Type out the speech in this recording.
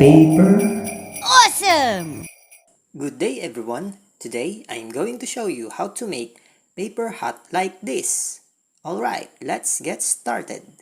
paper. Awesome! Good day everyone! Today I'm going to show you how to make paper hat like this. Alright, let's get started.